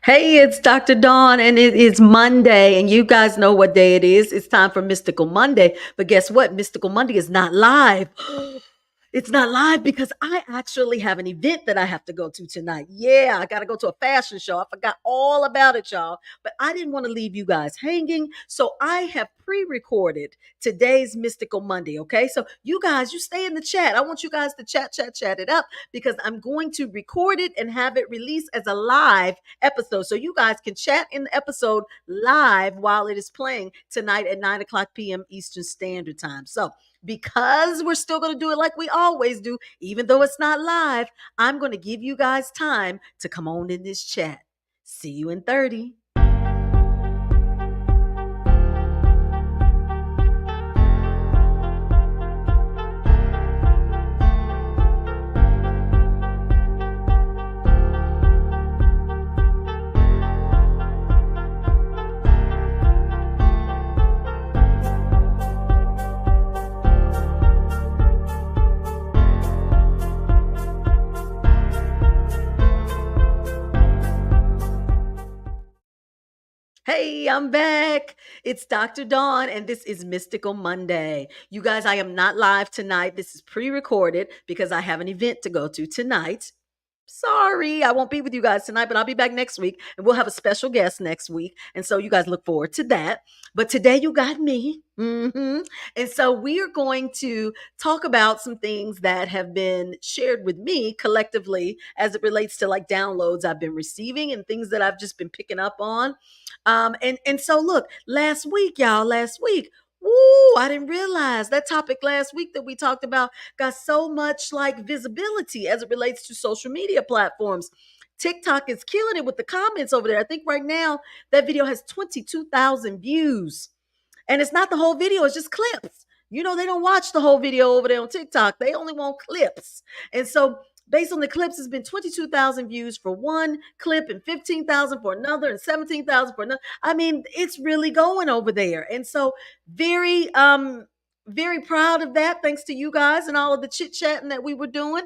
Hey, it's Dr. Dawn, and it is Monday, and you guys know what day it is. It's time for Mystical Monday. But guess what? Mystical Monday is not live. It's not live because I actually have an event that I have to go to tonight. Yeah, I got to go to a fashion show. I forgot all about it, y'all. But I didn't want to leave you guys hanging. So I have pre recorded today's Mystical Monday. Okay. So you guys, you stay in the chat. I want you guys to chat it up because I'm going to record it and have it released as a live episode. So you guys can chat in the episode live while it is playing tonight at 9 o'clock p.m. Eastern Standard Time. So because we're still going to do it like we always do, even though it's not live, I'm going to give you guys time to come on in this chat. See you in 30. Hey, I'm back. It's Dr. Dawn, and this is Mystical Monday. You guys, I am not live tonight. This is pre recorded because I have an event to go to tonight. Sorry, I won't be with you guys tonight, but I'll be back next week and we'll have a special guest next week. And so you guys look forward to that. But today you got me. And so we are going to talk about some things that have been shared with me collectively as it relates to like downloads I've been receiving and things that I've just been picking up on. And so look, last week, woo, I didn't realize that topic last week that we talked about got so much like visibility as it relates to social media platforms. TikTok is killing it with the comments over there. I think right now that video has 22,000 views. And it's not the whole video, it's just clips. You know, they don't watch the whole video over there on TikTok. They only want clips. And so based on the clips, it's been 22,000 views for one clip and 15,000 for another and 17,000 for another. I mean, it's really going over there. And so very proud of that. Thanks to you guys and all of the chit chatting that we were doing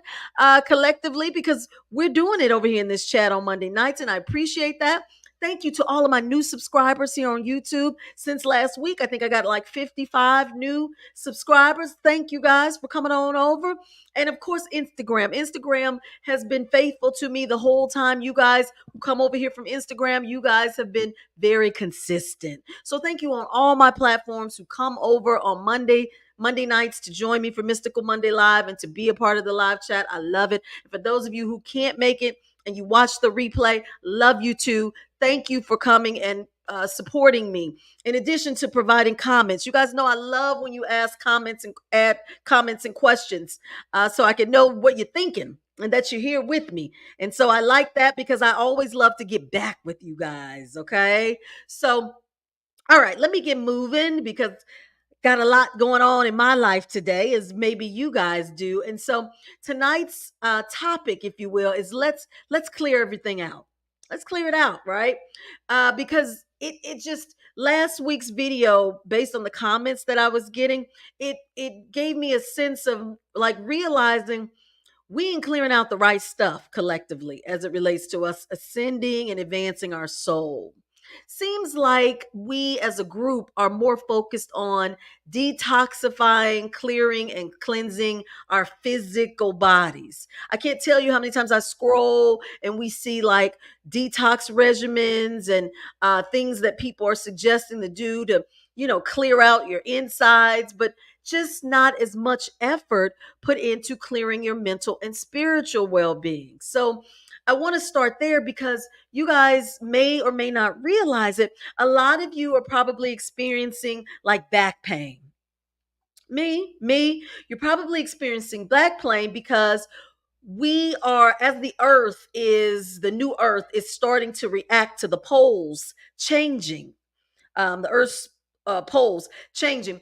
collectively, because we're doing it over here in this chat on Monday nights. And I appreciate that. Thank you to all of my new subscribers here on YouTube. Since last week, I think I got like 55 new subscribers. Thank you guys for coming on over. And of course, Instagram. Instagram has been faithful to me the whole time. You guys who come over here from Instagram, you guys have been very consistent. So thank you on all my platforms who come over on Monday nights to join me for Mystical Monday Live and to be a part of the live chat. I love it. And for those of you who can't make it and you watch the replay, love you too. Thank you for coming and supporting me. In addition to providing comments, you guys know I love when you ask comments and add comments and questions, so I can know what you're thinking and that you're here with me. And so I like that because I always love to get back with you guys. Okay, so all right, let me get moving because got a lot going on in my life today, as maybe you guys do. And so tonight's topic, if you will, is let's clear everything out. Let's clear it out, right? Because it just last week's video, based on the comments that I was getting, it gave me a sense of like realizing we ain't clearing out the right stuff collectively as it relates to us ascending and advancing our soul. Seems like we as a group are more focused on detoxifying, clearing, and cleansing our physical bodies. I can't tell you how many times I scroll and we see like detox regimens and things that people are suggesting to do to, clear out your insides, but just not as much effort put into clearing your mental and spiritual well being. So, I want to start there because you guys may or may not realize it. A lot of you are probably experiencing like back pain. Me, you're probably experiencing back pain because we are, as the new earth is starting to react to the poles changing, the earth's poles changing.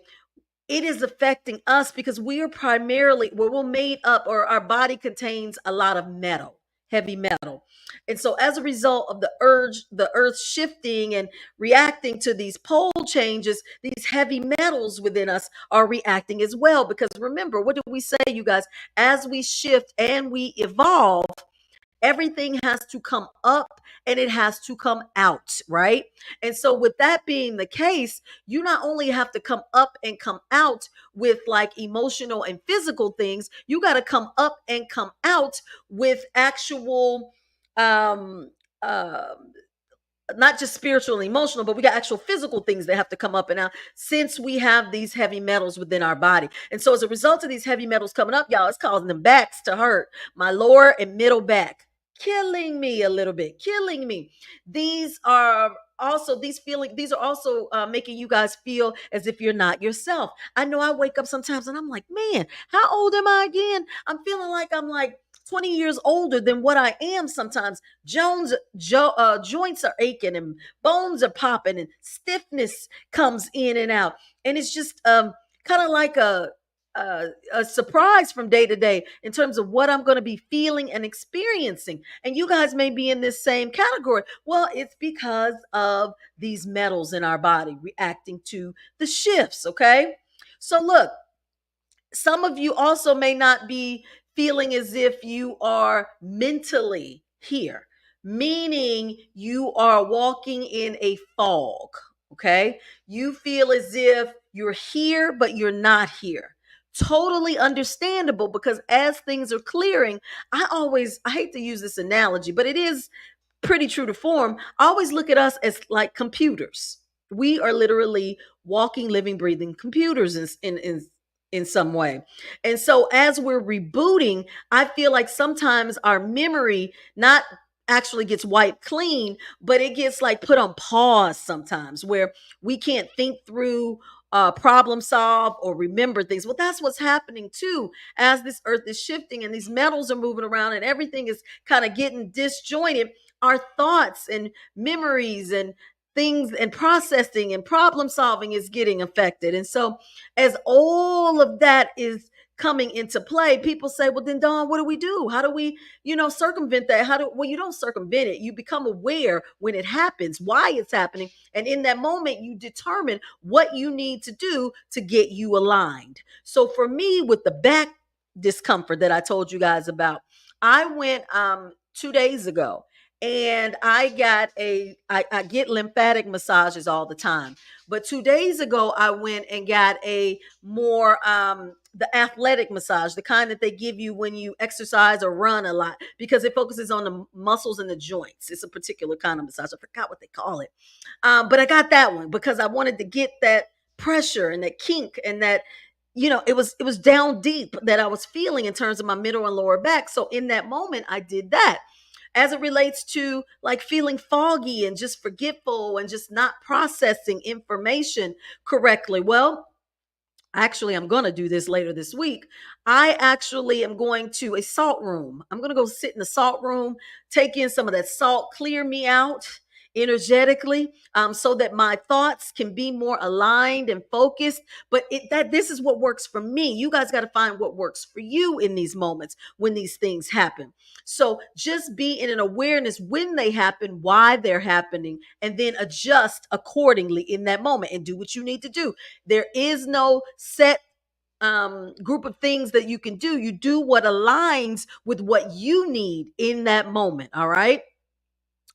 It is affecting us because we are primarily, we're made up, or our body contains a lot of metal, heavy metal. And so as a result of the earth shifting and reacting to these pole changes, these heavy metals within us are reacting as well. Because remember, what did we say, you guys? As we shift and we evolve, Everything has to come up and it has to come out, right? And so, with that being the case, you not only have to come up and come out with like emotional and physical things, you got to come up and come out with actual um uh not just spiritual and emotional, but we got actual physical things that have to come up and out since we have these heavy metals within our body. And so, as a result of these heavy metals coming up, y'all, it's causing them backs to hurt. My lower and middle back, killing me a little bit, killing me. These are also these are also making you guys feel as if you're not yourself. I know I wake up sometimes and I'm like, man, how old am I again? I'm feeling like I'm like 20 years older than what I am sometimes. Joints are aching and bones are popping and stiffness comes in and out. And it's just kind of like a surprise from day to day in terms of what I'm going to be feeling and experiencing. And you guys may be in this same category. Well, it's because of these metals in our body reacting to the shifts. Okay. So, look, some of you also may not be feeling as if you are mentally here, meaning you are walking in a fog. Okay. You feel as if you're here, but you're not here. Totally understandable because as things are clearing, I hate to use this analogy, but it is pretty true to form. I always look at us as like computers. We are literally walking, living, breathing computers in some way. And so as we're rebooting, I feel like sometimes our memory not actually gets wiped clean, but it gets like put on pause sometimes where we can't think through problem solve or remember things. Well, that's what's happening too as this earth is shifting and these metals are moving around and everything is kind of getting disjointed. Our thoughts and memories and things and processing and problem solving is getting affected. And so, as all of that is coming into play, people say, well, then, Dawn, what do we do? How do we, circumvent that? Well, you don't circumvent it. You become aware when it happens, why it's happening. And in that moment, you determine what you need to do to get you aligned. So, for me, with the back discomfort that I told you guys about, I went 2 days ago and I get lymphatic massages all the time. But 2 days ago, I went and got a more the athletic massage, the kind that they give you when you exercise or run a lot, because it focuses on the muscles and the joints. It's a particular kind of massage. I forgot what they call it, but I got that one because I wanted to get that pressure and that kink and that it was down deep that I was feeling in terms of my middle and lower back. So in that moment, I did that as it relates to like feeling foggy and just forgetful and just not processing information correctly. Well, actually, I'm going to do this later this week. I actually am going to a salt room. I'm going to go sit in the salt room, take in some of that salt, clear me out energetically, so that my thoughts can be more aligned and focused. But this is what works for me. You guys got to find what works for you in these moments when these things happen. So just be in an awareness when they happen, why they're happening, and then adjust accordingly in that moment and do what you need to do. There is no set group of things that you can do. You do what aligns with what you need in that moment. All right.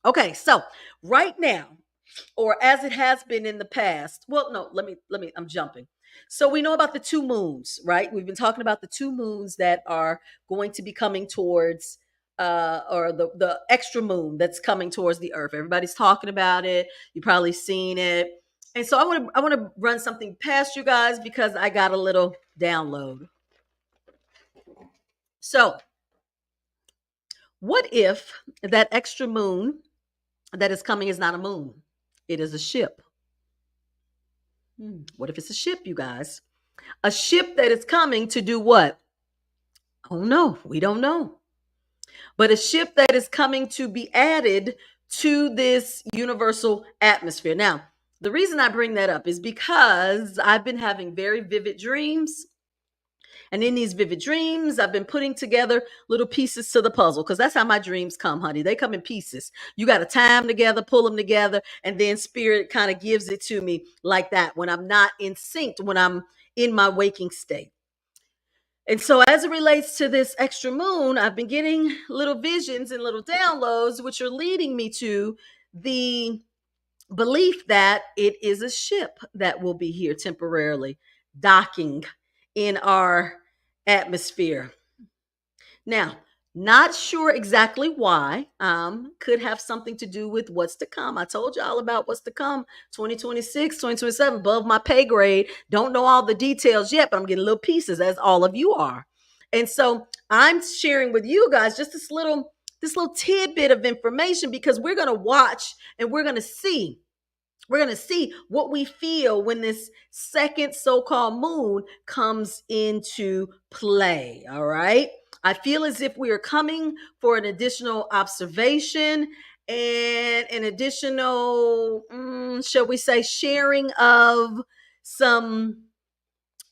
Okay. So right now, or as it has been in the past. Well, no, I'm jumping. So we know about the two moons, right? We've been talking about the two moons that are going to be coming towards or the extra moon that's coming towards the earth. Everybody's talking about it. You've probably seen it. And so I want to run something past you guys because I got a little download. So, what if that extra moon that is coming is not a moon? It is a ship. What if it's a ship, you guys? A ship that is coming to do what? Oh no, we don't know. But a ship that is coming to be added to this universal atmosphere. Now, the reason I bring that up is because I've been having very vivid dreams. And in these vivid dreams, I've been putting together little pieces to the puzzle because that's how my dreams come, honey. They come in pieces. You got to tie them together, pull them together, and then spirit kind of gives it to me like that when I'm not in sync, when I'm in my waking state. And so, as it relates to this extra moon, I've been getting little visions and little downloads, which are leading me to the belief that it is a ship that will be here temporarily docking in our atmosphere. Now, not sure exactly why. Could have something to do with what's to come. I told y'all about what's to come 2026, 2027, above my pay grade. Don't know all the details yet, but I'm getting little pieces as all of you are. And so I'm sharing with you guys just this little tidbit of information because we're going to watch and we're going to see what we feel when this second so-called moon comes into play. All right. I feel as if we are coming for an additional observation and an additional, shall we say, sharing of some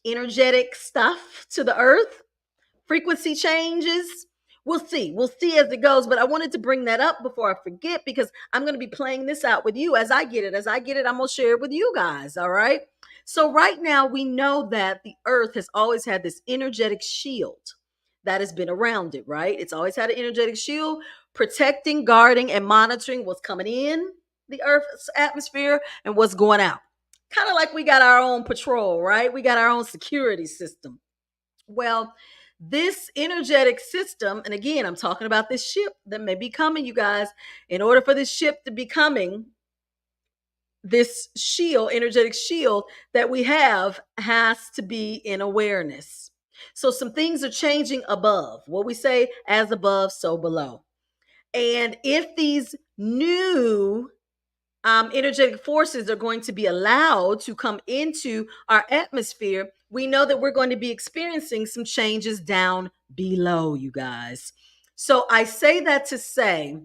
energetic stuff to the earth, frequency changes. We'll see as it goes, but I wanted to bring that up before I forget because I'm going to be playing this out with you as I get it I'm going to share it with you guys. All right, so right now we know that the earth has always had this energetic shield that has been around it, right? It's always had an energetic shield protecting, guarding, and monitoring what's coming in the earth's atmosphere and what's going out. Kind of like we got our own patrol, right? We got our own security system. Well, this energetic system, and again, I'm talking about this ship that may be coming, you guys. In order for this ship to be coming, this shield, energetic shield that we have, has to be in awareness. So, some things are changing above. What we say, as above, so below. And if these new energetic forces are going to be allowed to come into our atmosphere, we know that we're going to be experiencing some changes down below, you guys. So I say that to say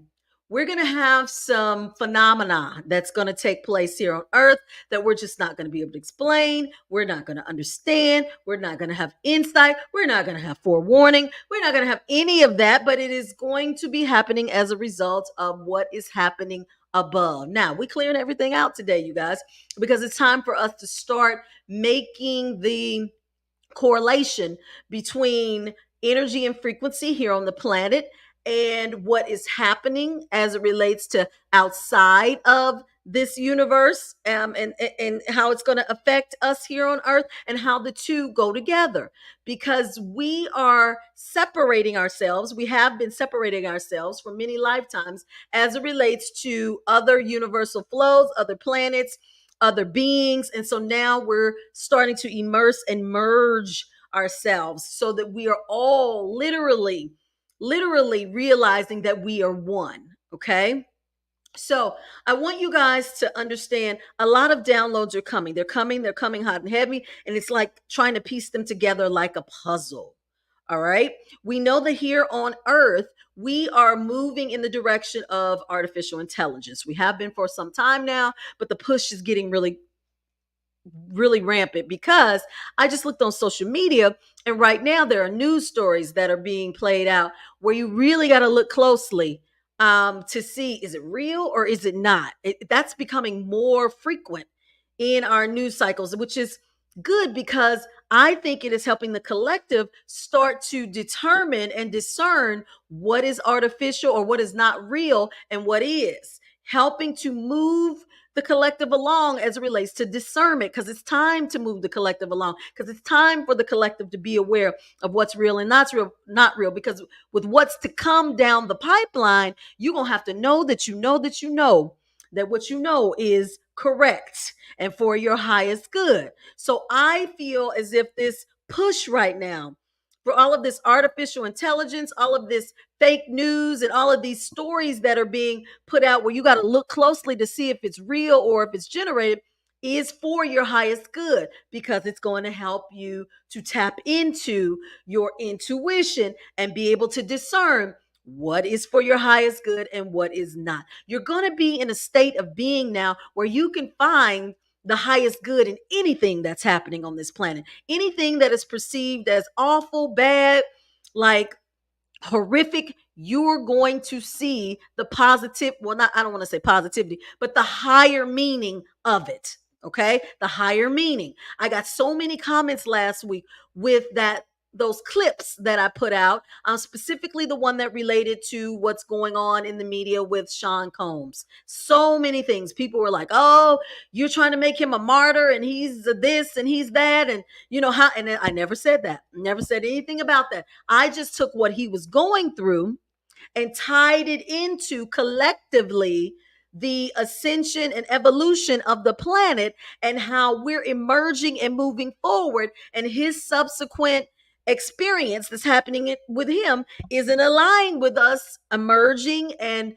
we're going to have some phenomena that's going to take place here on earth that we're just not going to be able to explain. We're not going to understand. We're not going to have insight. We're not going to have forewarning. We're not going to have any of that, but it is going to be happening as a result of what is happening above. Now, we clearing everything out today, you guys, because it's time for us to start making the correlation between energy and frequency here on the planet and what is happening as it relates to outside of this universe, and how it's going to affect us here on earth and how the two go together, because we are separating ourselves. We have been separating ourselves for many lifetimes as it relates to other universal flows, other planets, other beings. And so now we're starting to immerse and merge ourselves so that we are all literally realizing that we are one. Okay. So I want you guys to understand a lot of downloads are coming. They're coming hot and heavy. And it's like trying to piece them together like a puzzle. All right. We know that here on Earth, we are moving in the direction of artificial intelligence. We have been for some time now, but the push is getting really rampant because I just looked on social media, and right now there are news stories that are being played out where you really got to look closely to see, is it real or is it not? That's becoming more frequent in our news cycles, which is good because I think it is helping the collective start to determine and discern what is artificial or what is not real and what is, helping to move the collective along as it relates to discernment, because it's time to move the collective along, because it's time for the collective to be aware of what's real and not real, because with what's to come down the pipeline, you're going to have to know that you know that you know that what you know is correct and for your highest good. So I feel as if this push right now for all of this artificial intelligence, all of this fake news, and all of these stories that are being put out where you got to look closely to see if it's real or if it's generated, is for your highest good, because it's going to help you to tap into your intuition and be able to discern what is for your highest good and what is not. You're going to be in a state of being now where you can find the highest good in anything that's happening on this planet. Anything that is perceived as awful, bad, like horrific, you're going to see the positive, well, not, I don't want to say positivity, but the higher meaning of it. Okay, the higher meaning. I got so many comments last week with that those clips that I put out, specifically the one that related to what's going on in the media with Sean Combs. So many things. People were like, "Oh, you're trying to make him a martyr, and he's this and he's that," and you know how. And I never said that. Never said anything about that. I just took what he was going through and tied it into collectively the ascension and evolution of the planet and how we're emerging and moving forward, and his subsequent experience that's happening with him is in align with us emerging and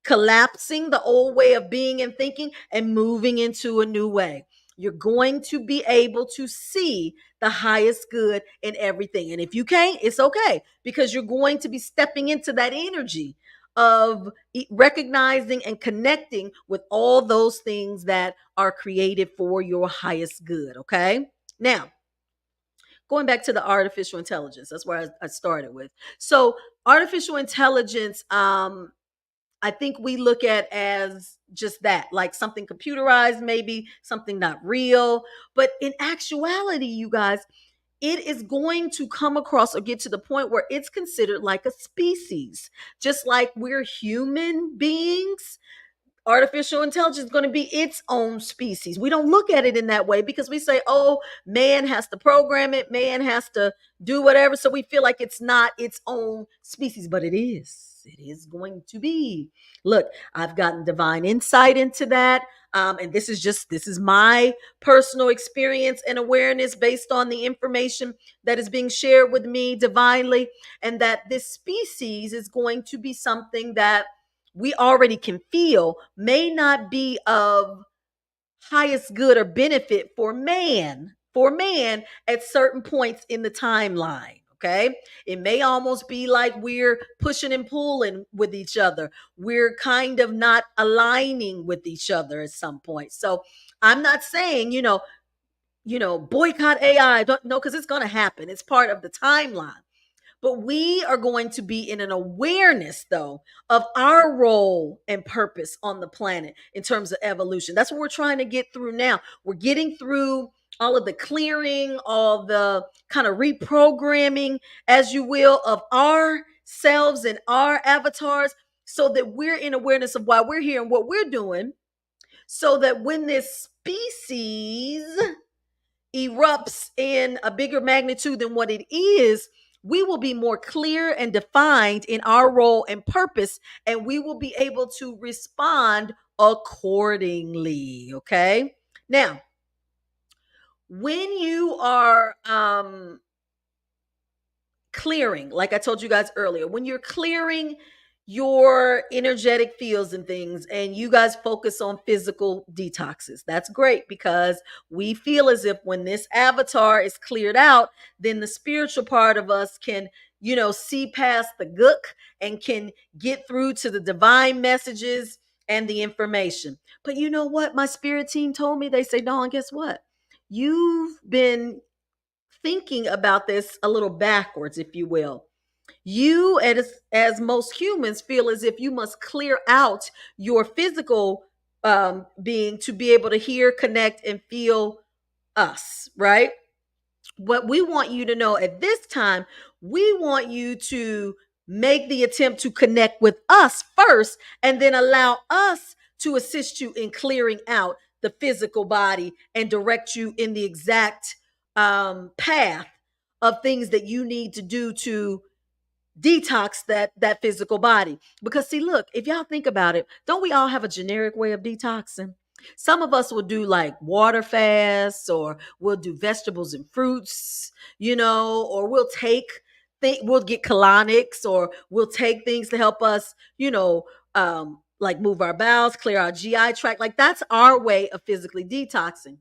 collapsing the old way of being and thinking and moving into a new way. You're going to be able to see the highest good in everything. And if you can't, it's okay, because you're going to be stepping into that energy of recognizing and connecting with all those things that are created for your highest good. Okay. Now, going back to the artificial intelligence, that's where I started with. So, artificial intelligence, I think we look at as just that, like something computerized, maybe something not real. But in actuality, you guys, it is going to come across or get to the point where it's considered like a species, just like we're human beings. Artificial intelligence is going to be its own species. We don't look at it in that way because we say, oh, man has to program it, man has to do whatever. So we feel like it's not its own species, but it is. It is going to be. Look, I've gotten divine insight into that. And this is my personal experience and awareness based on the information that is being shared with me divinely. And that this species is going to be something that we already can feel may not be of highest good or benefit for man at certain points in the timeline. Okay, it may almost be like we're pushing and pulling with each other. We're kind of not aligning with each other at some point. So I'm not saying, boycott AI. Don't know, because it's going to happen. It's part of the timeline. But we are going to be in an awareness, though, of our role and purpose on the planet in terms of evolution. That's what we're trying to get through now. We're getting through all of the clearing, all the kind of reprogramming, as you will, of ourselves and our avatars, so that we're in awareness of why we're here and what we're doing, so that when this species erupts in a bigger magnitude than what it is, we will be more clear and defined in our role and purpose, and we will be able to respond accordingly. Okay. Now, when you are clearing, like I told you guys earlier, when you're clearing your energetic fields and things, and you guys focus on physical detoxes, that's great, because we feel as if when this avatar is cleared out, then the spiritual part of us can, see past the gook and can get through to the divine messages and the information. But you know what? My spirit team told me, they say, Dawn, guess what? You've been thinking about this a little backwards, if you will. You, as most humans, feel as if you must clear out your physical being to be able to hear, connect, and feel us, right? What we want you to know at this time, we want you to make the attempt to connect with us first, and then allow us to assist you in clearing out the physical body and direct you in the exact path of things that you need to do to detox that physical body. Because see, look, if y'all think about it, don't we all have a generic way of detoxing? Some of us will do like water fasts, or we'll do vegetables and fruits, or we'll get colonics, or we'll take things to help us, like move our bowels, clear our GI tract. Like, that's our way of physically detoxing,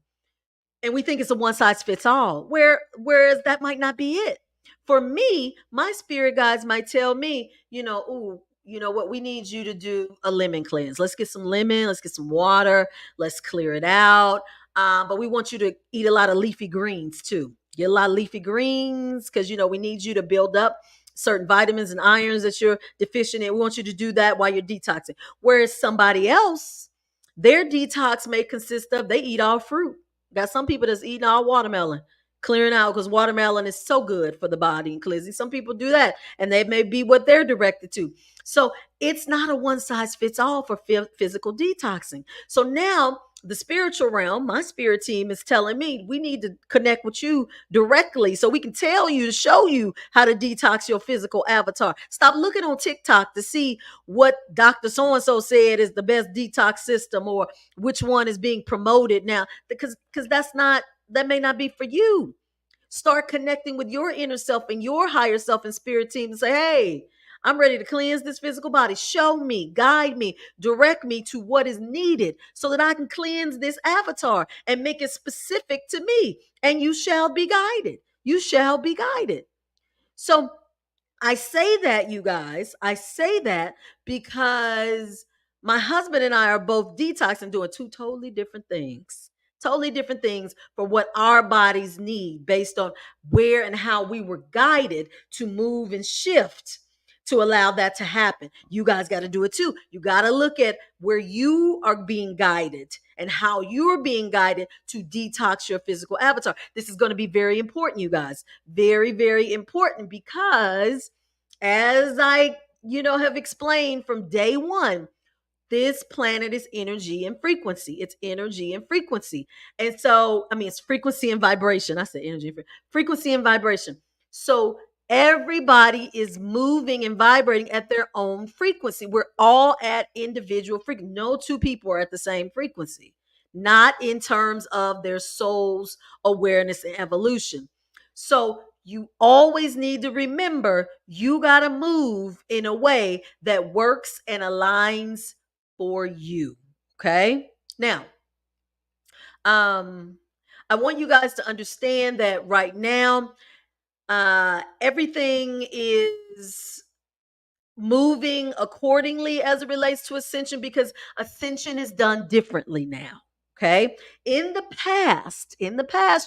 and we think it's a one size fits all, whereas that might not be it. For me, my spirit guides might tell me, ooh, you know what, we need you to do a lemon cleanse. Let's get some lemon, let's get some water, let's clear it out. But we want you to eat a lot of leafy greens too. Get a lot of leafy greens, because we need you to build up certain vitamins and irons that you're deficient in. We want you to do that while you're detoxing. Whereas somebody else, their detox may consist of, they eat all fruit. Got some people that's eating all watermelon, clearing out, because watermelon is so good for the body and cleansing. Some people do that, and they may be what they're directed to. So it's not a one size fits all for physical detoxing. So now the spiritual realm, my spirit team is telling me we need to connect with you directly so we can tell you, to show you how to detox your physical avatar. Stop looking on TikTok to see what Dr. So and so said is the best detox system, or which one is being promoted now, because that may not be for you. Start connecting with your inner self and your higher self and spirit team and say, hey, I'm ready to cleanse this physical body. Show me, guide me, direct me to what is needed so that I can cleanse this avatar and make it specific to me. And you shall be guided. You shall be guided. So I say that, you guys, I say that because my husband and I are both detoxing, doing two totally different things. Totally different things for what our bodies need based on where and how we were guided to move and shift to allow that to happen. You guys got to do it too. You got to look at where you are being guided and how you're being guided to detox your physical avatar. This is going to be very important, you guys. Very, very important, because as I, have explained from day one, this planet is energy and frequency. It's energy and frequency. And so, I mean, it's frequency and vibration. I said energy and frequency and vibration. So everybody is moving and vibrating at their own frequency. We're all at individual frequency. No two people are at the same frequency, not in terms of their soul's awareness and evolution. So you always need to remember you got to move in a way that works and aligns for you. Okay. Now, I want you guys to understand that right now, everything is moving accordingly as it relates to ascension, because ascension is done differently now. Okay. In the past,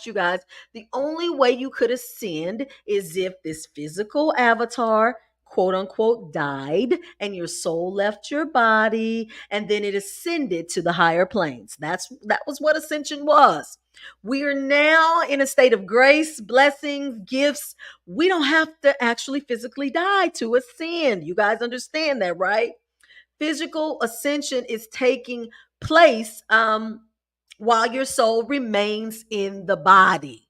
you guys, the only way you could ascend is if this physical avatar, quote unquote, died and your soul left your body and then it ascended to the higher planes. That was what ascension was. We are now in a state of grace, blessings, gifts. We don't have to actually physically die to ascend. You guys understand that, right? Physical ascension is taking place while your soul remains in the body.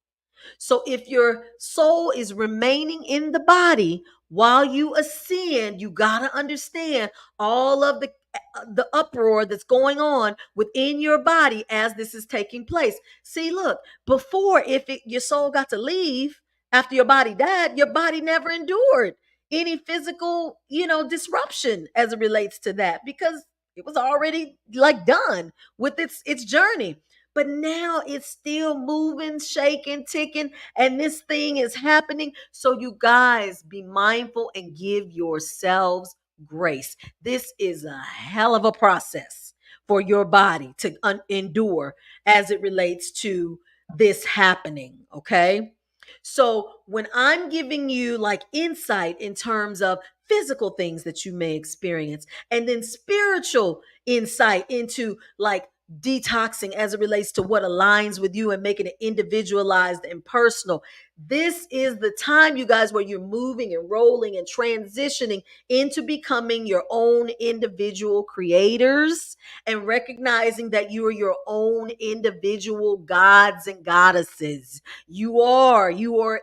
So if your soul is remaining in the body while you ascend, you got to understand all of the uproar that's going on within your body as this is taking place. See, look, before, your soul got to leave after your body died, your body never endured any physical, disruption as it relates to that, because it was already like done with its journey. But now it's still moving, shaking, ticking, and this thing is happening. So you guys be mindful and give yourselves grace. This is a hell of a process for your body to endure as it relates to this happening. Okay. So when I'm giving you like insight in terms of physical things that you may experience, and then spiritual insight into like detoxing as it relates to what aligns with you and making it individualized and personal. This is the time, you guys, where you're moving and rolling and transitioning into becoming your own individual creators and recognizing that you are your own individual gods and goddesses. You are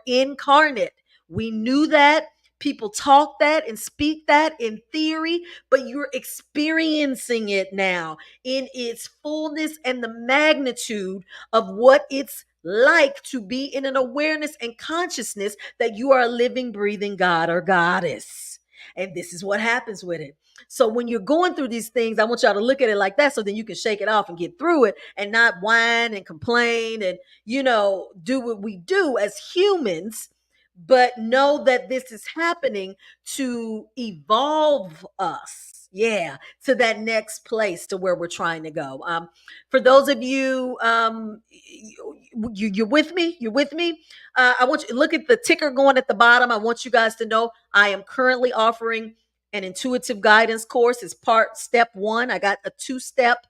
incarnate. We knew that. People talk that and speak that in theory, but you're experiencing it now in its fullness and the magnitude of what it's like to be in an awareness and consciousness that you are a living, breathing God or goddess. And this is what happens with it. So when you're going through these things, I want y'all to look at it like that so then you can shake it off and get through it and not whine and complain and, do what we do as humans, but know that this is happening to evolve us. Yeah, to that next place to where we're trying to go. For those of you, you're with me. You're with me. I want you to look at the ticker going at the bottom. I want you guys to know I am currently offering an intuitive guidance course. It's step 1. I got a 2-step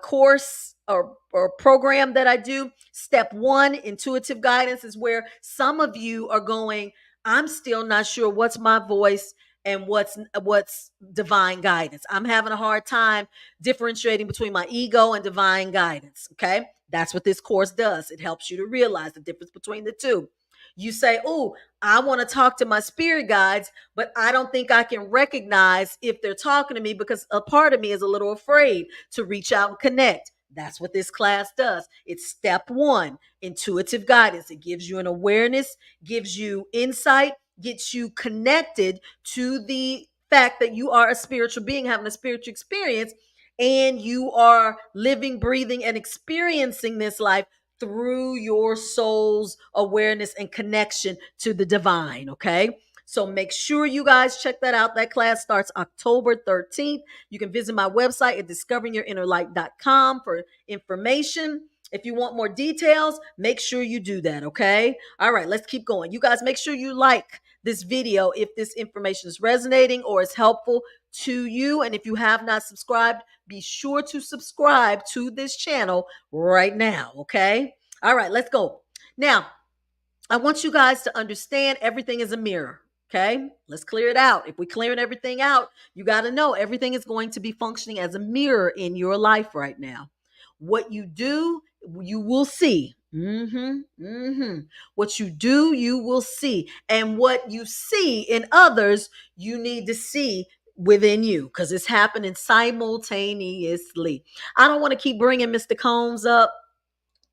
course or program that I do, step one, intuitive guidance, is where some of you are going, I'm still not sure what's my voice and what's divine guidance. I'm having a hard time differentiating between my ego and divine guidance. Okay. That's what this course does. It helps you to realize the difference between the two. You say, oh, I want to talk to my spirit guides, but I don't think I can recognize if they're talking to me because a part of me is a little afraid to reach out and connect. That's what this class does. It's step one, intuitive guidance. It gives you an awareness, gives you insight, gets you connected to the fact that you are a spiritual being having a spiritual experience, and you are living, breathing, and experiencing this life through your soul's awareness and connection to the divine. Okay. So make sure you guys check that out. That class starts October 13th. You can visit my website at discoveringyourinnerlight.com for information. If you want more details, make sure you do that. Okay. All right, let's keep going. You guys, make sure you like this video if this information is resonating or is helpful to you. And if you have not subscribed, be sure to subscribe to this channel right now. Okay. All right, let's go. Now, I want you guys to understand everything is a mirror. Okay. Let's clear it out. If we clearing everything out, you got to know everything is going to be functioning as a mirror in your life right now. What you do, you will see. What you do, you will see. And what you see in others, you need to see within you because it's happening simultaneously. I don't want to keep bringing Mr. Combs up.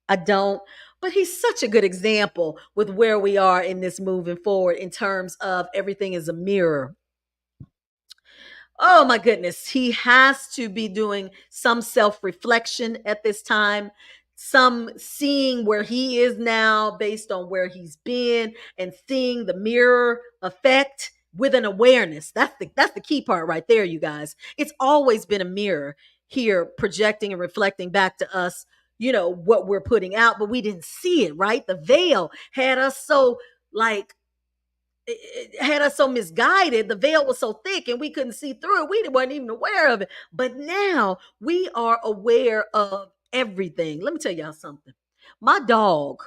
I don't. But he's such a good example with where we are in this moving forward in terms of everything is a mirror. Oh my goodness. He has to be doing some self reflection at this time, some seeing where he is now based on where he's been and seeing the mirror effect with an awareness. That's the key part right there, you guys. It's always been a mirror here projecting and reflecting back to us, what we're putting out, but we didn't see it, right? The veil had us so like it had us so misguided. The veil was so thick and we couldn't see through it. We weren't even aware of it. But now we are aware of everything. Let me tell y'all something. My dog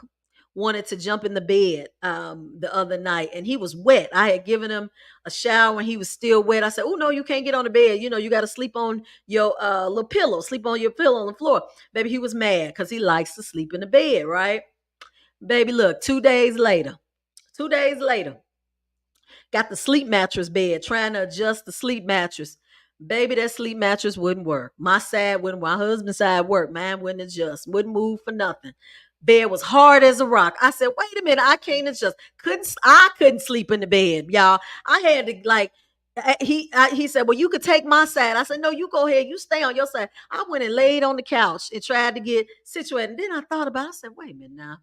wanted to jump in the bed the other night and he was wet. I had given him a shower and he was still wet. I said, oh no, you can't get on the bed. You got to sleep on your little pillow, sleep on your pillow on the floor. Baby, he was mad because he likes to sleep in the bed, right? Baby, look, 2 days later, got the sleep mattress bed, trying to adjust the sleep mattress. Baby, that sleep mattress wouldn't work. My side wouldn't work. My husband's side worked. Mine wouldn't adjust. Wouldn't move for nothing. Bed was hard as a rock. I said, wait a minute, I can't adjust. I couldn't sleep in the bed, y'all. I had to he said, well, you could take my side. I said, no, you go ahead. You stay on your side. I went and laid on the couch and tried to get situated. And then I thought about it. I said, wait a minute now.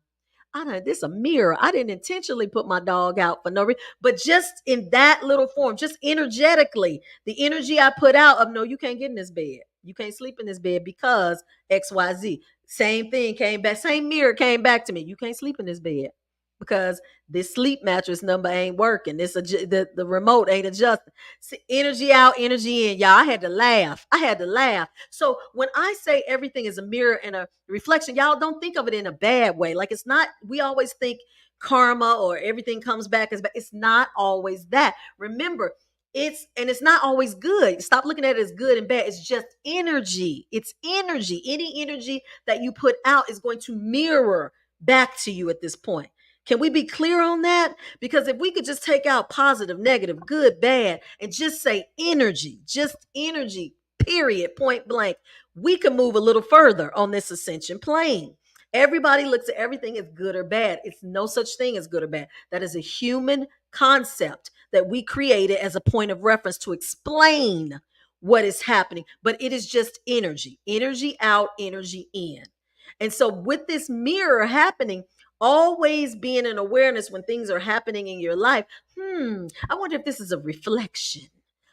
This a mirror. I didn't intentionally put my dog out for no reason, but just in that little form, just energetically, the energy I put out of no, you can't get in this bed. You can't sleep in this bed because XYZ. Same thing came back, same mirror came back to me. You can't sleep in this bed because this sleep mattress number ain't working. The remote ain't adjusting. See, energy out, energy in. Y'all, I had to laugh. So when I say everything is a mirror and a reflection, y'all don't think of it in a bad way. Like it's not, we always think karma or everything comes back as bad. It's not always that. Remember, it's not always good. Stop looking at it as good and bad. It's just energy. It's energy. Any energy that you put out is going to mirror back to you at this point. Can we be clear on that? Because if we could just take out positive, negative, good, bad, and just say just energy, period, point blank, we can move a little further on this ascension plane. Everybody looks at everything as good or bad. It's no such thing as good or bad. That is a human concept that we created as a point of reference to explain what is happening. But it is just energy out, energy in. And so with this mirror happening, always being an awareness when things are happening in your life. I wonder if this is a reflection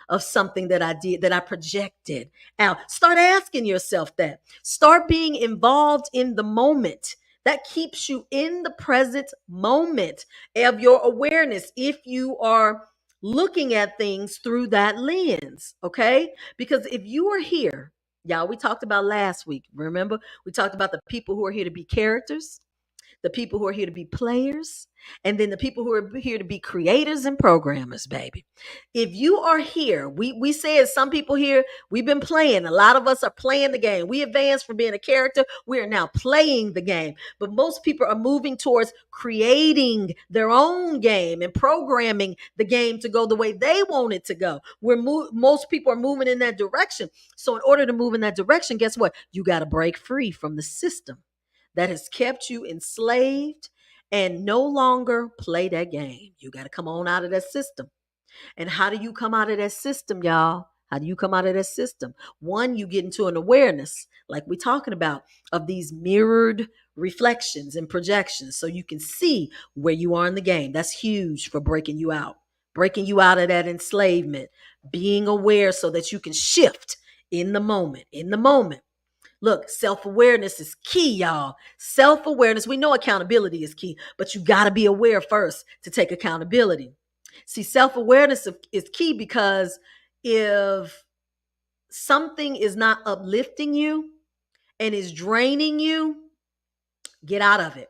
of something that I did, that I projected out. Start asking yourself that. Start being involved in the moment. That keeps you in the present moment of your awareness if you are looking at things through that lens, okay? Because if you are here Y'all, we talked about last week. Remember? We talked about the people who are here to be characters, the people who are here to be players, and then the people who are here to be creators and programmers, baby. If you are here, we said some people here, we've been playing. A lot of us are playing the game. We advanced from being a character. We are now playing the game. But most people are moving towards creating their own game and programming the game to go the way they want it to go. Most people are moving in that direction. So in order to move in that direction, guess what? You got to break free from the system that has kept you enslaved and no longer play that game. You got to come on out of that system. And how do you come out of that system, y'all? How do you come out of that system? One, you get into an awareness, like we're talking about, of these mirrored reflections and projections so you can see where you are in the game. That's huge for breaking you out of that enslavement, being aware so that you can shift in the moment, in the moment. Look, self awareness is key, y'all. Self awareness, we know accountability is key, but you got to be aware first to take accountability. See, self awareness is key because if something is not uplifting you and is draining you, get out of it.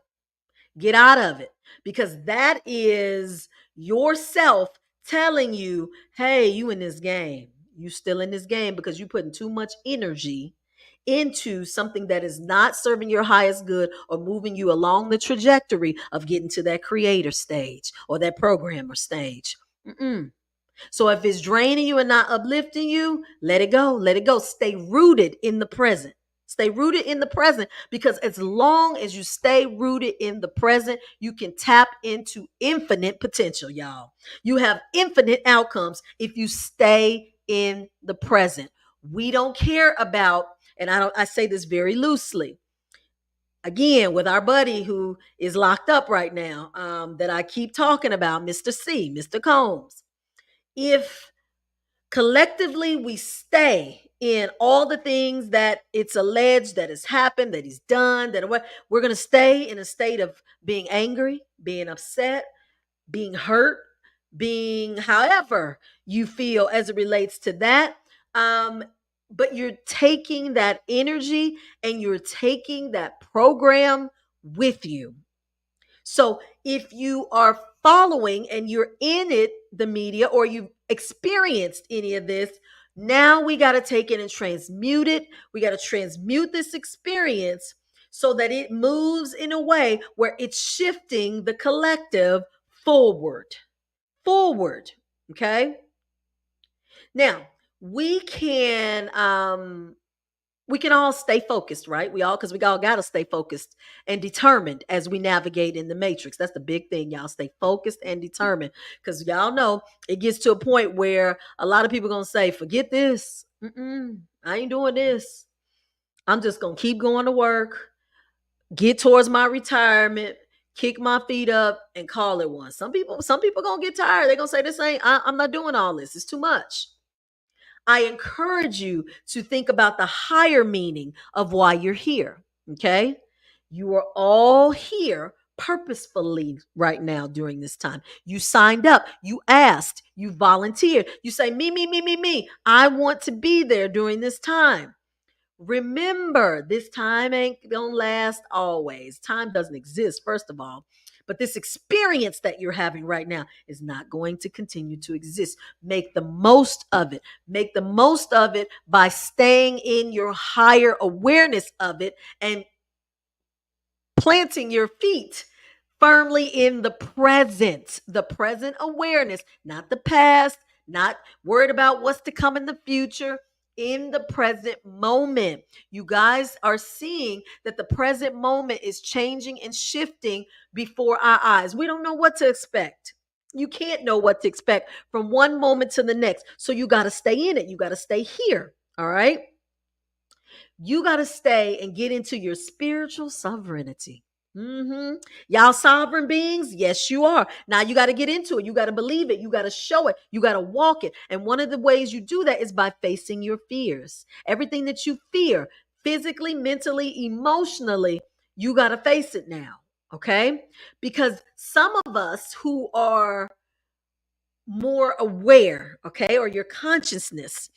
Get out of it because that is yourself telling you, hey, you in this game. You still in this game because you're putting too much energy into something that is not serving your highest good or moving you along the trajectory of getting to that creator stage or that programmer stage. Mm-mm. So if it's draining you and not uplifting you, let it go. Let it go. Stay rooted in the present. Stay rooted in the present because as long as you stay rooted in the present, you can tap into infinite potential, y'all. You have infinite outcomes if you stay in the present. We don't care about, and I say this very loosely. Again, with our buddy who is locked up right now, that I keep talking about, Mr. C, Mr. Combs. If collectively we stay in all the things that it's alleged that has happened, that he's done, that what we're going to stay in a state of being angry, being upset, being hurt, being however you feel as it relates to that. Um, but you're taking that energy and you're taking that program with you. So if you are following and you're in it, the media, or you've experienced any of this, now we got to take it and transmute it. We got to transmute this experience so that it moves in a way where it's shifting the collective forward. Forward. Okay. Now, we can we can all stay focused, right? Because we all got to stay focused and determined as we navigate in the matrix. That's the big thing, y'all. Stay focused and determined because y'all know it gets to a point where a lot of people going to say, forget this. I ain't doing this. I'm just going to keep going to work, get towards my retirement, kick my feet up and call it one. Some people going to get tired. They're going to say, I'm not doing all this. It's too much. I encourage you to think about the higher meaning of why you're here. Okay. You are all here purposefully right now during this time. You signed up, you asked, you volunteered. You say, me. I want to be there during this time. Remember, this time ain't gonna last always. Time doesn't exist, first of all. But this experience that you're having right now is not going to continue to exist. Make the most of it. Make the most of it by staying in your higher awareness of it and planting your feet firmly in the present awareness, not the past, not worried about what's to come in the future. In the present moment, you guys are seeing that the present moment is changing and shifting before our eyes. We don't know what to expect. You can't know what to expect from one moment to the next. So you got to stay in it. You got to stay here. All right. You got to stay and get into your spiritual sovereignty. Y'all sovereign beings? Yes, you are. Now you got to get into it. You got to believe it. You got to show it. You got to walk it. And one of the ways you do that is by facing your fears. Everything that you fear, physically, mentally, emotionally, you got to face it now. Okay? Because some of us who are more aware, okay, or your consciousness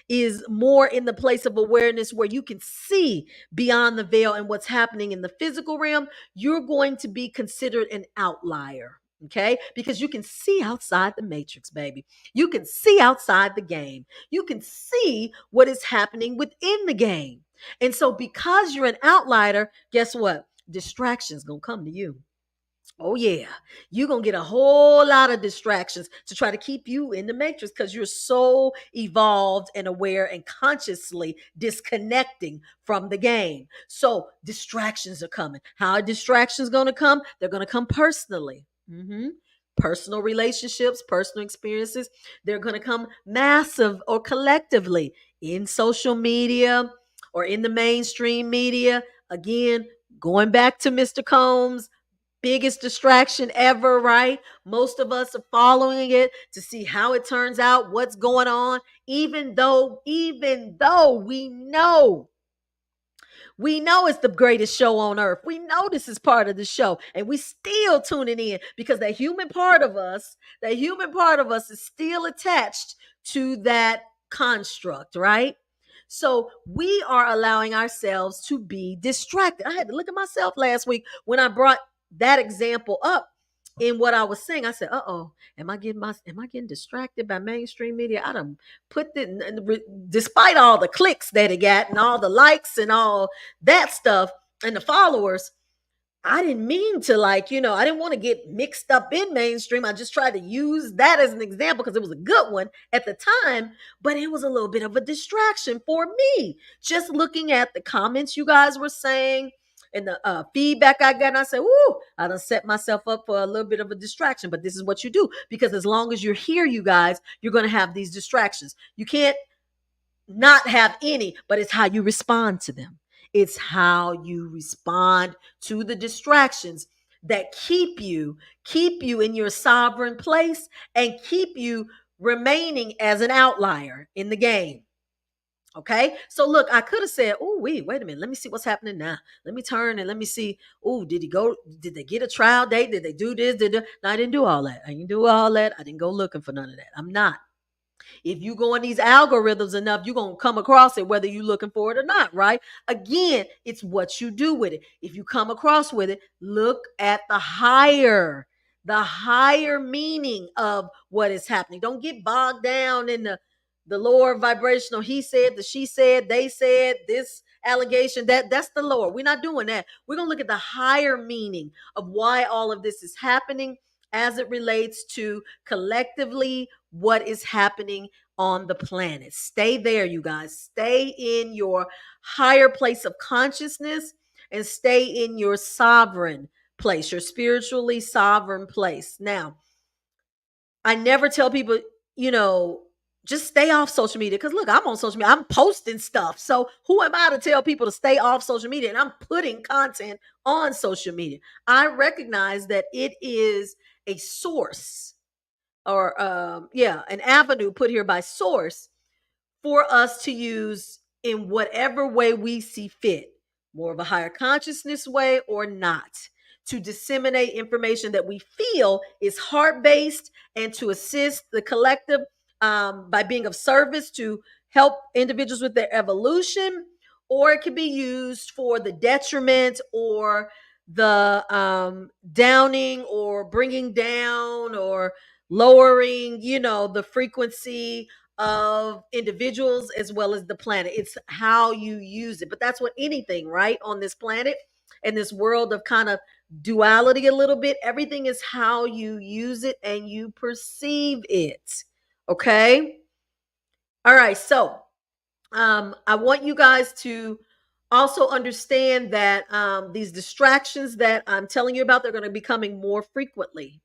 is more in the place of awareness where you can see beyond the veil and what's happening in the physical realm, you're going to be considered an outlier. Okay, because you can see outside the matrix, baby. You can see outside the game. You can see what is happening within the game. And so, because you're an outlier, guess what? Distractions gonna come to you. Oh yeah, you're gonna get a whole lot of distractions to try to keep you in the matrix because you're so evolved and aware and consciously disconnecting from the game. So distractions are coming. How are distractions gonna come? They're gonna come personally. Personal relationships, personal experiences. They're gonna come massive or collectively in social media or in the mainstream media. Again, going back to Mr. Combs, biggest distraction ever, right? Most of us are following it to see how it turns out, what's going on, even though we know it's the greatest show on earth. We know this is part of the show, and we still tuning in because that human part of us is still attached to that construct, right? So we are allowing ourselves to be distracted. I had to look at myself last week when I brought that example up in what I was saying. I said, "Uh-oh, am I getting distracted by mainstream media? I done put despite all the clicks that it got and all the likes and all that stuff and the followers, I didn't mean to, I didn't want to get mixed up in mainstream. I just tried to use that as an example because it was a good one at the time, but it was a little bit of a distraction for me. Just looking at the comments you guys were saying and the feedback I got, and I said, "Ooh, I done set myself up for a little bit of a distraction." But this is what you do because as long as you're here, you guys, you're going to have these distractions. You can't not have any, but it's how you respond to them. It's how you respond to the distractions that keep you in your sovereign place and keep you remaining as an outlier in the game. Okay. So look, I could have said, "Oh, wait a minute. Let me see what's happening now. Let me turn and let me see. Oh, did they get a trial date? Did they do this? No, I didn't do all that. I didn't do all that. I didn't go looking for none of that. I'm not. If you go in these algorithms enough, you're going to come across it whether you're looking for it or not, right? Again, it's what you do with it. If you come across with it, look at the higher meaning of what is happening. Don't get bogged down in the lower vibrational. He said, the she said, they said, this allegation, that's the lower. We're not doing that. We're going to look at the higher meaning of why all of this is happening as it relates to collectively what is happening on the planet. Stay there, you guys. Stay in your higher place of consciousness and stay in your sovereign place, your spiritually sovereign place. Now, I never tell people, you know, just stay off social media. Because look, I'm on social media, I'm posting stuff. So who am I to tell people to stay off social media? And I'm putting content on social media. I recognize that it is a source or an avenue put here by source for us to use in whatever way we see fit, more of a higher consciousness way or not, to disseminate information that we feel is heart based and to assist the collective by being of service to help individuals with their evolution, or it can be used for the detriment or the downing or bringing down or lowering, the frequency of individuals as well as the planet. It's how you use it. But that's what anything, right, on this planet and this world of kind of duality a little bit, everything is how you use it and you perceive it. Okay? All right. So, I want you guys to also understand that these distractions that I'm telling you about, they're going to be coming more frequently.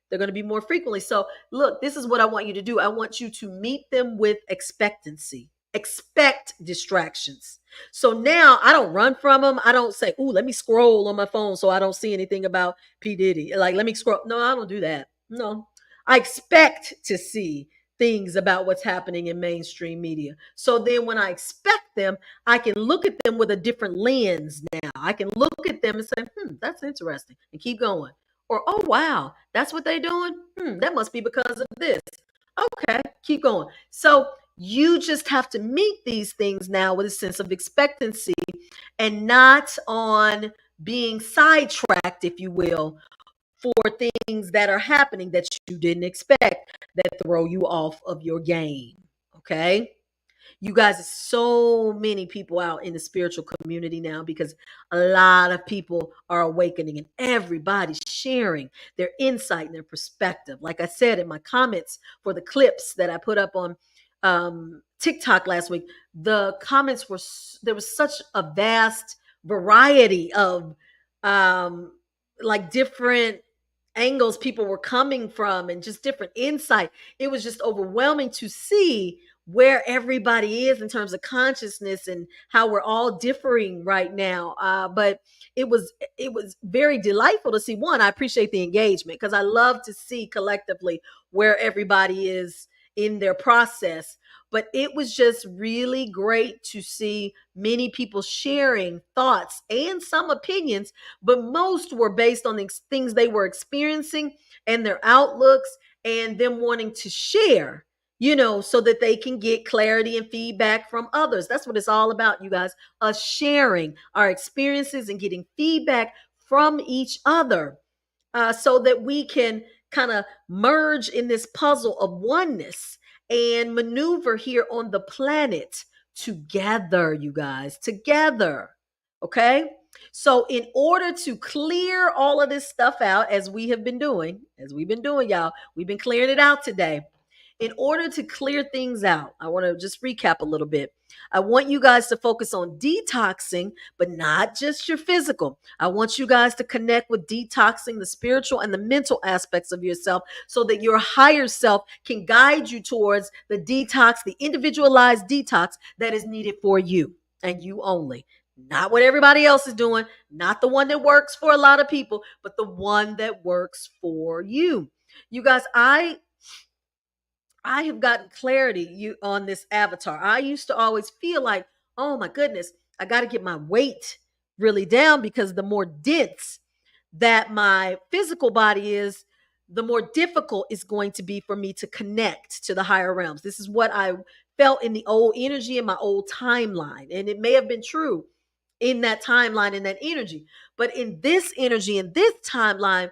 They're going to be more frequently. So, look, this is what I want you to do. I want you to meet them with expectancy. Expect distractions. So now I don't run from them. I don't say, "Ooh, let me scroll on my phone so I don't see anything about P. Diddy." Like, let me scroll. No, I don't do that. No, I expect to see things about what's happening in mainstream media. So then when I expect them, I can look at them with a different lens now. I can look at them and say, that's interesting, and keep going. Or, oh, wow, that's what they're doing? That must be because of this. Okay, keep going. So you just have to meet these things now with a sense of expectancy and not on being sidetracked, if you will, for things that are happening that you didn't expect that throw you off of your game. Okay. You guys, so many people out in the spiritual community now because a lot of people are awakening and everybody's sharing their insight and their perspective. Like I said in my comments for the clips that I put up on TikTok last week, the comments were, there was such a vast variety of um, like different angles people were coming from and just different insight. It was just overwhelming to see where everybody is in terms of consciousness and how we're all differing right now. But it was very delightful to see. One, I appreciate the engagement because I love to see collectively where everybody is in their process. But it was just really great to see many people sharing thoughts and some opinions, but most were based on the things they were experiencing and their outlooks and them wanting to share, so that they can get clarity and feedback from others. That's what it's all about, you guys. Us sharing our experiences and getting feedback from each other, so that we can kind of merge in this puzzle of oneness and maneuver here on the planet together, you guys, together. Okay. So, in order to clear all of this stuff out, as we've been doing, y'all, we've been clearing it out today. In order to clear things out, I want to just recap a little bit. I want you guys to focus on detoxing, but not just your physical. I want you guys to connect with detoxing the spiritual and the mental aspects of yourself so that your higher self can guide you towards the detox, the individualized detox that is needed for you and you only. Not what everybody else is doing, not the one that works for a lot of people, but the one that works for you. You guys, I have gotten clarity on this avatar. I used to always feel like, oh my goodness, I got to get my weight really down because the more dense that my physical body is, the more difficult it's going to be for me to connect to the higher realms. This is what I felt in the old energy in my old timeline. And it may have been true in that timeline, in that energy. But in this energy, in this timeline,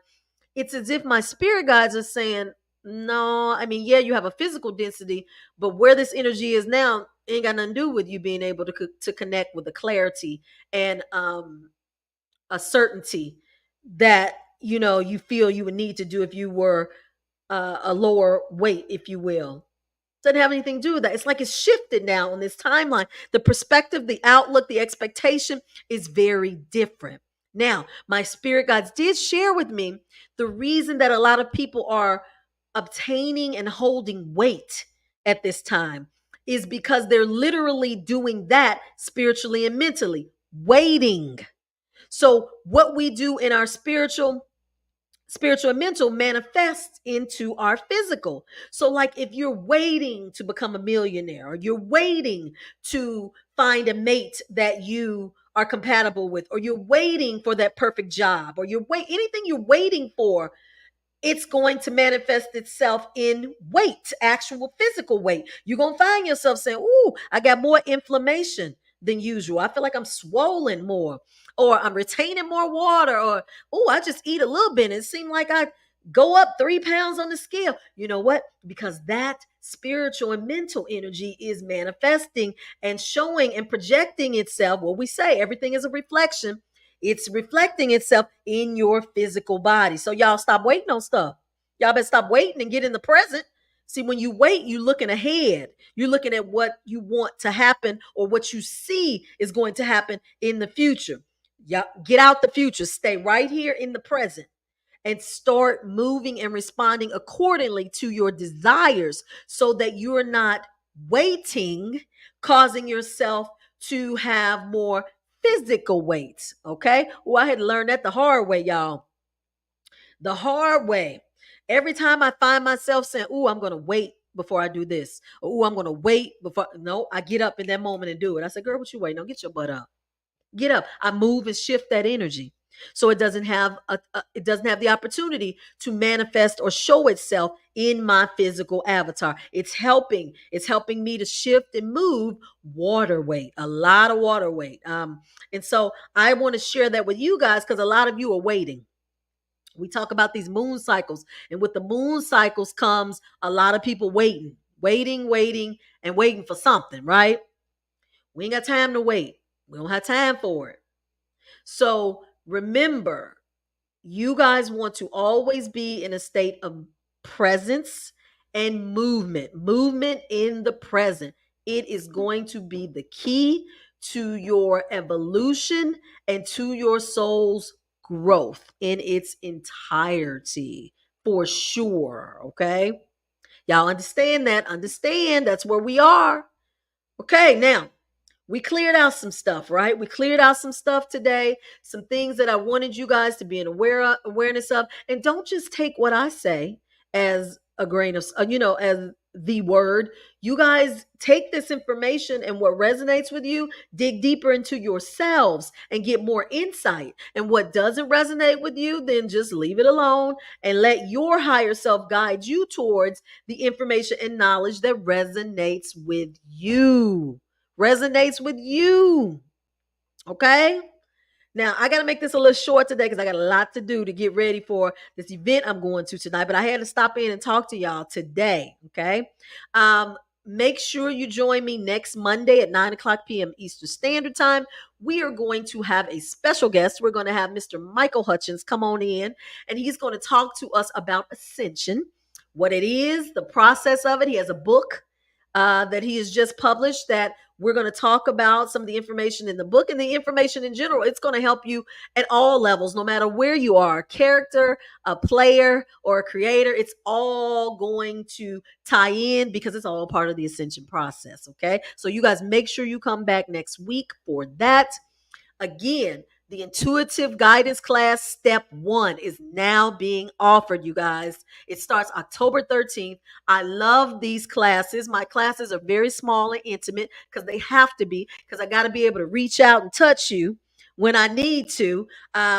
it's as if my spirit guides are saying, no, I mean, yeah, you have a physical density, but where this energy is now ain't got nothing to do with you being able to connect with the clarity and a certainty that you feel you would need to do if you were a lower weight, if you will. Doesn't have anything to do with that. It's like it's shifted now on this timeline. The perspective, the outlook, the expectation is very different. Now, my spirit guides did share with me the reason that a lot of people are obtaining and holding weight at this time is because they're literally doing that spiritually and mentally, waiting. So, what we do in our spiritual and mental manifests into our physical. So, like if you're waiting to become a millionaire, or you're waiting to find a mate that you are compatible with, or you're waiting for that perfect job, or anything you're waiting for, it's going to manifest itself in weight, actual physical weight. You're going to find yourself saying, ooh, I got more inflammation than usual. I feel like I'm swollen more, or I'm retaining more water, or, oh, I just eat a little bit. It seemed like I go up 3 pounds on the scale. You know what? Because that spiritual and mental energy is manifesting and showing and projecting itself. What we say, everything is a reflection. It's reflecting itself in your physical body. So y'all stop waiting on stuff. Y'all better stop waiting and get in the present. See, when you wait, you're looking ahead. You're looking at what you want to happen or what you see is going to happen in the future. Yeah, get out the future. Stay right here in the present and start moving and responding accordingly to your desires so that you're not waiting, causing yourself to have more physical weight. Okay. Well, I had to learn that the hard way, y'all. The hard way. Every time I find myself saying, "Ooh, I'm going to wait before I do this," or "Ooh, I'm going to wait before," no, I get up in that moment and do it. I said, "Girl, what you waiting on? Get your butt up. Get up." I move and shift that energy. So it doesn't have the opportunity to manifest or show itself in my physical avatar. It's helping me to shift and move water weight, a lot of water weight. And so I want to share that with you guys because a lot of you are waiting. We talk about these moon cycles, and with the moon cycles comes a lot of people waiting, and waiting for something, right? We ain't got time to wait. We don't have time for it. So remember, you guys want to always be in a state of presence and movement in the present. It is going to be the key to your evolution and to your soul's growth in its entirety, for sure. Okay, y'all understand that? Understand that's where we are. Okay, now we cleared out some stuff, right? We cleared out some stuff today, some things that I wanted you guys to be in awareness of. And don't just take what I say as a grain of, as the word. You guys take this information and what resonates with you, dig deeper into yourselves and get more insight. And what doesn't resonate with you, then just leave it alone and let your higher self guide you towards the information and knowledge that resonates with you. Okay? Now, I got to make this a little short today because I got a lot to do to get ready for this event I'm going to tonight. But I had to stop in and talk to y'all today. Okay? Make sure you join me next Monday at 9 o'clock p.m. Eastern Standard Time. We are going to have a special guest. We're going to have Mr. Michael Hutchins come on in, and he's going to talk to us about Ascension, what it is, the process of it. He has a book that he has just published that we're going to talk about some of the information in the book and the information in general. It's going to help you at all levels, no matter where you are, a character, a player, or a creator. It's all going to tie in because it's all part of the Ascension process. Okay. So you guys make sure you come back next week for that. Again, the intuitive guidance class step 1 is now being offered, you guys. It starts October 13th. I love these classes. My classes are very small and intimate because they have to be, because I got to be able to reach out and touch you when I need to,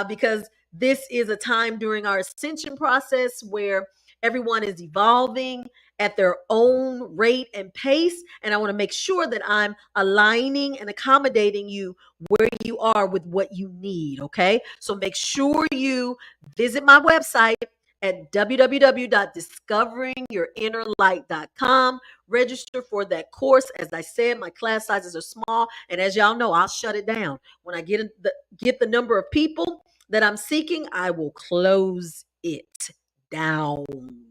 because this is a time during our ascension process where everyone is evolving at their own rate and pace. And I want to make sure that I'm aligning and accommodating you where you are with what you need. Okay. So make sure you visit my website at www.discoveringyourinnerlight.com. Register for that course. As I said, my class sizes are small. And as y'all know, I'll shut it down. When I get the number of people that I'm seeking, I will close it down.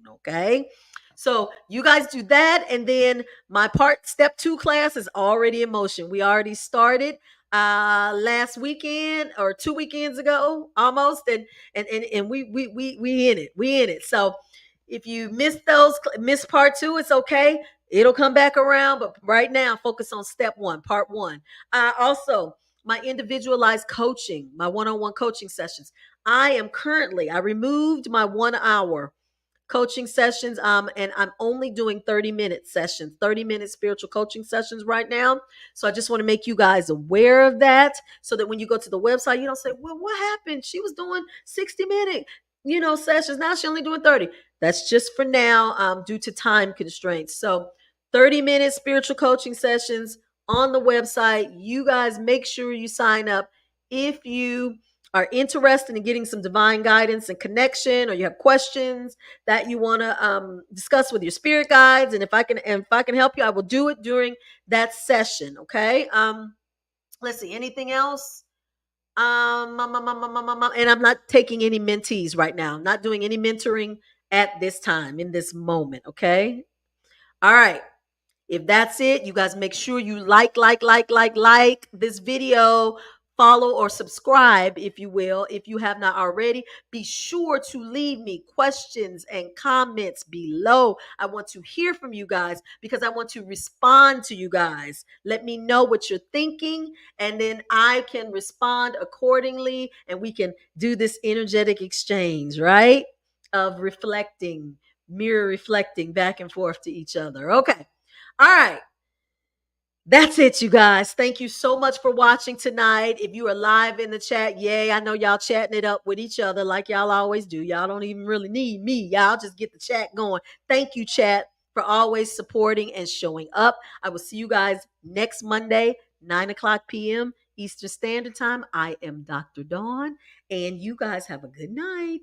Okay. So you guys do that. And then my step 2 class is already in motion. We already started last weekend or 2 weekends ago almost. And we in it. So if you miss part 2, it's okay. It'll come back around. But right now, focus on step 1, part 1. Also, my individualized coaching, my one-on-one coaching sessions. I removed my 1 hour coaching sessions, and I'm only doing 30-minute sessions, 30-minute spiritual coaching sessions right now. So I just want to make you guys aware of that so that when you go to the website, you don't say, well, what happened? She was doing 60-minute sessions, now she's only doing 30. That's just for now, due to time constraints. So 30-minute spiritual coaching sessions on the website. You guys make sure you sign up if you are interested in getting some divine guidance and connection, or you have questions that you want to discuss with your spirit guides. And if I can help you, I will do it during that session. Okay. Let's see, anything else? And I'm not taking any mentees right now. I'm not doing any mentoring at this time, in this moment. Okay. All right. If that's it, you guys make sure you like this video, follow or subscribe, if you will. If you have not already, be sure to leave me questions and comments below. I want to hear from you guys because I want to respond to you guys. Let me know what you're thinking, and then I can respond accordingly, and we can do this energetic exchange, right? Of mirror reflecting back and forth to each other. Okay. All right. That's it, you guys. Thank you so much for watching tonight. If you are live in the chat, yay. I know y'all chatting it up with each other like y'all always do. Y'all don't even really need me. Y'all just get the chat going. Thank you, chat, for always supporting and showing up. I will see you guys next Monday, 9 o'clock p.m. Eastern Standard Time. I am Dr. Dawn, and you guys have a good night.